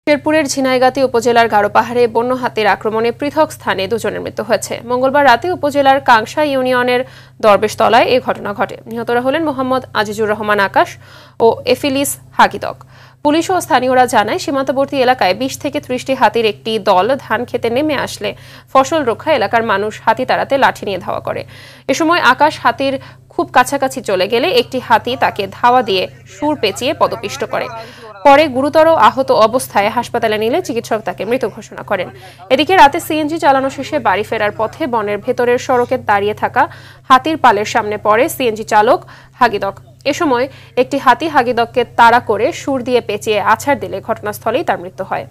শেরপুরের ঝিনাইগাতি উপজেলার গারোপাহাড়ে বন্য হাতির আক্রমণে পৃথক স্থানে দুজনের মৃত্যু হয়েছে। মঙ্গলবার রাতে উপজেলার কাংসা ইউনিয়নের দরবেশতলায় এ ঘটনা ঘটে। নিহতরা হলেন মোহাম্মদ আজিজুর রহমান আকাশ ও এফিলিস হাকিদক। পুলিশ ও স্থানীয়রা জানায়, সীমান্তবর্তী এলাকায় ২০ থেকে ৩০টি হাতির একটি দল ধান খেতে নেমে আসলে ফসল রক্ষা এলাকার মানুষ হাতি তাড়াতে লাঠি নিয়ে ধাওয়া করে। এ সময় আকাশ হাতির খুব কাছাকাছি চলে গেলে একটি হাতি তাকে ধাওয়া দিয়ে সুর পেঁচিয়ে পদপিষ্ট করে। পরে গুরুতর আহত অবস্থায় হাসপাতালে নিলে চিকিৎসক তাকে মৃত ঘোষণা করেন। এদিকে রাতে সিএনজি চালানো শেষে বাড়ি ফেরার পথে বনের ভেতরের সড়কে দাঁড়িয়ে থাকা হাতির পালের সামনে পড়ে সিএনজি চালক হাগিদক। এ সময় একটি হাতি হাগিদককে তাড়া করে সুর দিয়ে পেঁচিয়ে আছাড় দিলে ঘটনাস্থলেই তার মৃত্যু হয়।